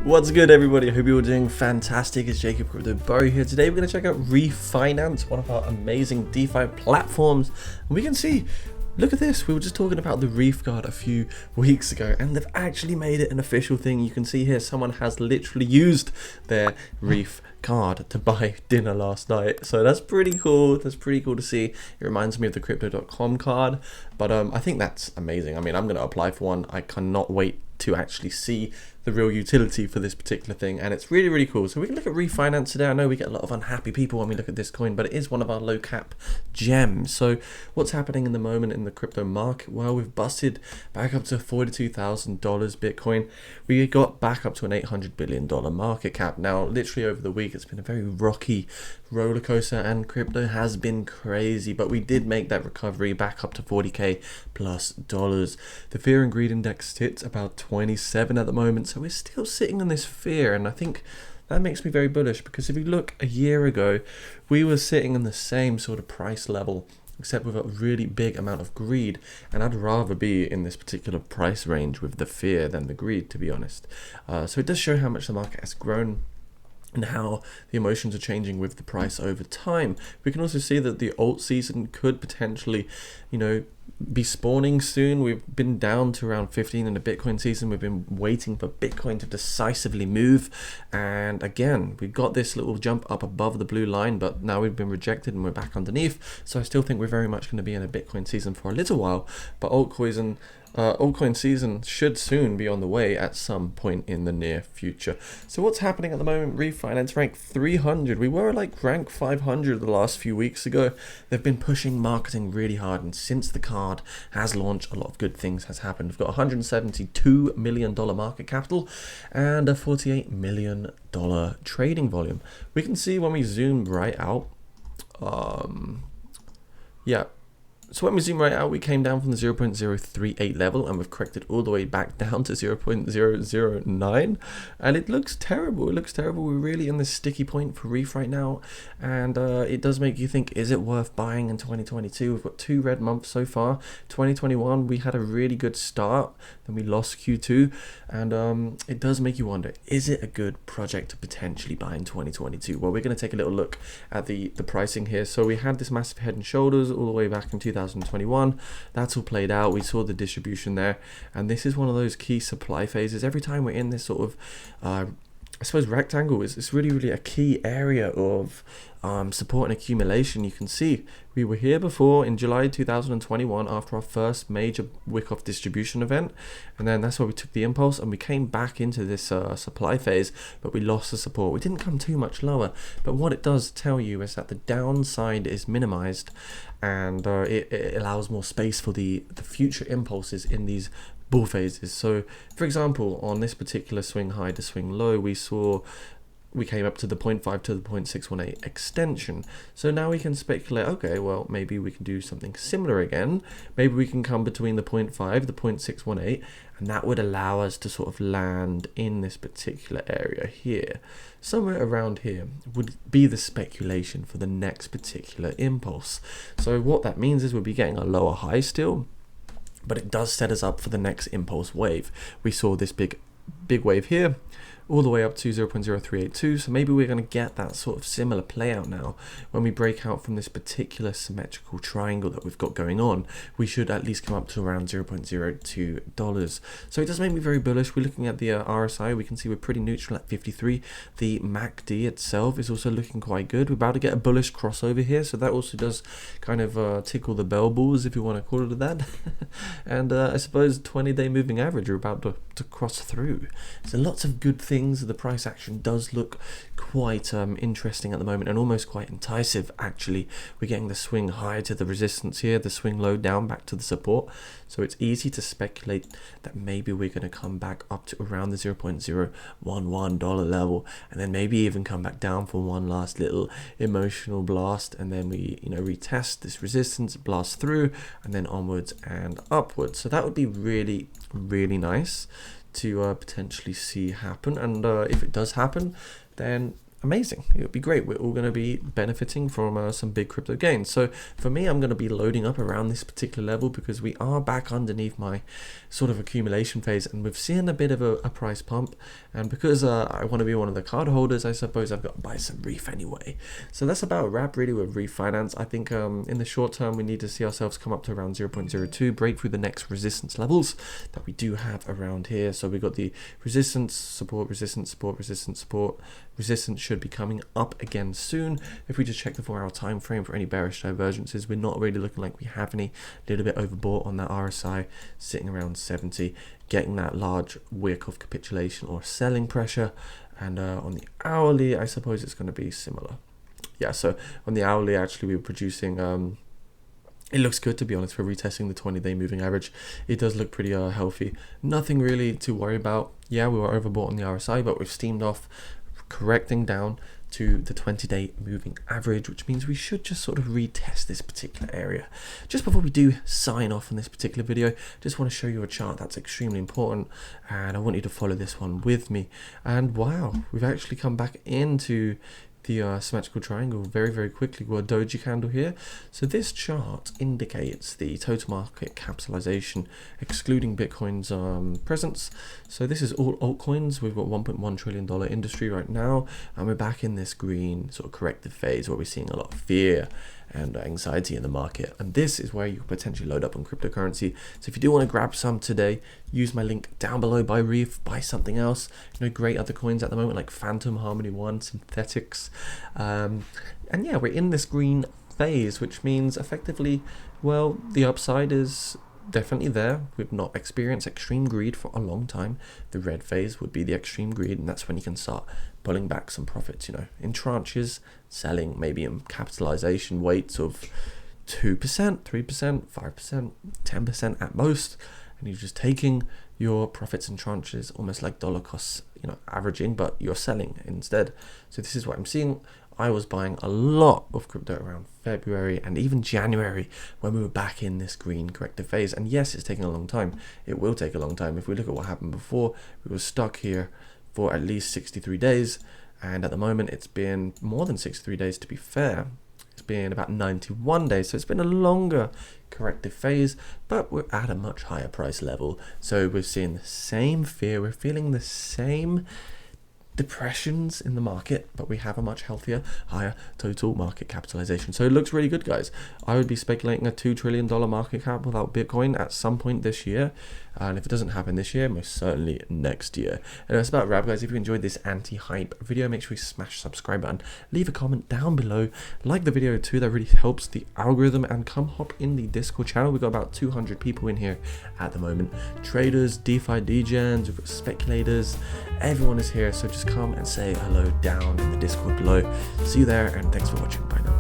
What's good, everybody? I hope you're all doing fantastic. It's jacobcrypobury here. Today we're going to check out Reef, one of our amazing DeFi platforms. And we can see, look at this, we were just talking about the Reef card a few weeks ago, and they've actually made it an official thing. You can see here someone has literally used their Reef card to buy dinner last night, so that's pretty cool. That's pretty cool to see. It reminds me of the crypto.com card, but I think that's amazing. I mean, I'm going to apply for one. I cannot wait to actually see the real utility for this particular thing, and it's really cool. So we can look at refinance today. I know we get a lot of unhappy people when we look at this coin, but it is one of our low cap gems. So what's happening in the moment in the crypto market? Well, we've busted back up to $42,000 Bitcoin. We got back up to an $800 billion market cap. Now literally over the week it's been a very rocky roller coaster, and crypto has been crazy, but we did make that recovery back up to $40K plus dollars. The fear and greed index sits about 27 at the moment, so we're still sitting on this fear, and I think that makes me very bullish, because if you look a year ago, we were sitting in the same sort of price level, except with a really big amount of greed, and I'd rather be in this particular price range with the fear than the greed, to be honest. So it does show how much the market has grown and how the emotions are changing with the price over time. We can also see that the alt season could potentially, be spawning soon. We've been down to around 15 in the Bitcoin season. We've been waiting for Bitcoin to decisively move, and again we got this little jump up above the blue line, but now we've been rejected and we're back underneath. So I still think we're very much going to be in a Bitcoin season for a little while, but altcoin season should soon be on the way at some point in the near future. So what's happening at the moment? Refinance rank 300. We were like rank 500 the last few weeks ago. They've been pushing marketing really hard, and since the card has launched, a lot of good things has happened. We've got $172 million market capital and a $48 million trading volume. We can see when we zoom right out, so when we zoom right out, we came down from the 0.038 level, and we've corrected all the way back down to 0.009, and it looks terrible. It looks terrible. We're really in this sticky point for Reef right now, and it does make you think, is it worth buying in 2022? We've got 2 red months so far. 2021, we had a really good start, then we lost Q2, and it does make you wonder, is it a good project to potentially buy in 2022? Well, we're going to take a little look at the pricing here. So we had this massive head and shoulders all the way back in 2021. That's all played out. We saw the distribution there, and this is one of those key supply phases. Every time we're in this sort of I suppose rectangle is really a key area of support and accumulation. You can see we were here before in July 2021 after our first major wick-off distribution event, and then that's where we took the impulse and we came back into this supply phase, but we lost the support. We didn't come too much lower, but what it does tell you is that the downside is minimized, and it allows more space for the future impulses in these bull phases. So for example, on this particular swing high to swing low, we came up to the 0.5 to the 0.618 extension. So now we can speculate, okay, well, maybe we can do something similar again. Maybe we can come between the 0.5, the 0.618, and that would allow us to sort of land in this particular area here. Somewhere around here would be the speculation for the next particular impulse. So what that means is we'll be getting a lower high still, but it does set us up for the next impulse wave. We saw this big wave here, all the way up to 0.0382, so maybe we're going to get that sort of similar play out now. When we break out from this particular symmetrical triangle that we've got going on, we should at least come up to around $0.02. So it does make me very bullish. We're looking at the RSI, we can see we're pretty neutral at 53. The MACD itself is also looking quite good. We're about to get a bullish crossover here, so that also does kind of tickle the bell balls, if you want to call it that. And I suppose 20-day moving average are about to cross through. So lots of good things. The price action does look quite interesting at the moment, and almost quite enticing actually. We're getting the swing high to the resistance here, the swing low down back to the support, so it's easy to speculate that maybe we're going to come back up to around the $0.011 level, and then maybe even come back down for one last little emotional blast, and then we retest this resistance, blast through, and then onwards and upwards. So that would be really nice to potentially see happen, and if it does happen, then amazing. It would be great. We're all going to be benefiting from some big crypto gains. So for me, I'm going to be loading up around this particular level because we are back underneath my sort of accumulation phase, and we've seen a bit of a price pump. And because I want to be one of the card holders, I suppose I've got to buy some Reef anyway. So that's about a wrap really with Reef Finance. I think in the short term, we need to see ourselves come up to around 0.02, break through the next resistance levels that we do have around here. So we got the resistance, support, resistance, support, resistance, support. Resistance should be coming up again soon. If we just check the 4-hour time frame for any bearish divergences, we're not really looking like we have any. A little bit overbought on that RSI, sitting around 70, getting that large wick of capitulation or selling pressure. And on the hourly, I suppose it's going to be similar. Yeah, so on the hourly, actually, we were producing it looks good, to be honest. We're retesting the 20-day moving average. It does look pretty healthy. Nothing really to worry about. Yeah, we were overbought on the RSI, but we've steamed off, correcting down to the 20-day moving average, which means we should just sort of retest this particular area. Just before we do sign off on this particular video, just want to show you a chart that's extremely important, and I want you to follow this one with me. And wow, we've actually come back into the symmetrical triangle very, very quickly. We've got a doji candle here. So this chart indicates the total market capitalization, excluding Bitcoin's presence. So this is all altcoins. We've got $1.1 trillion industry right now, and we're back in this green sort of corrective phase where we're seeing a lot of fear and anxiety in the market, and this is where you could potentially load up on cryptocurrency. So if you do want to grab some today, use my link down below. Buy Reef, buy something else. Great other coins at the moment like Phantom, Harmony One, Synthetics, and yeah, we're in this green phase, which means effectively, well, the upside is definitely there. We've not experienced extreme greed for a long time. The red phase would be the extreme greed, and that's when you can start pulling back some profits, in tranches, selling maybe in capitalization weights of 2%, 3%, 5%, 10% at most, and you're just taking your profits in tranches, almost like dollar costs, averaging, but you're selling instead. So this is what I'm seeing. I was buying a lot of crypto around February and even January when we were back in this green corrective phase. And yes, it's taking a long time. It will take a long time. If we look at what happened before, we were stuck here for at least 63 days. And at the moment, it's been more than 63 days, to be fair. It's been about 91 days. So it's been a longer corrective phase, but we're at a much higher price level. So we're seeing the same fear. We're feeling the same depressions in the market, but we have a much healthier, higher total market capitalization. So it looks really good, guys. I would be speculating a $2 trillion market cap without Bitcoin at some point this year, and if it doesn't happen this year, most certainly next year. And that's about a wrap, guys. If you enjoyed this anti-hype video, make sure you smash the subscribe button, leave a comment down below, like the video too. That really helps the algorithm, and come hop in the Discord channel. We've got about 200 people in here at the moment. Traders, DeFi degens, we've got speculators, everyone is here. So just come and say hello down in the Discord below. See you there, and thanks for watching. Bye now.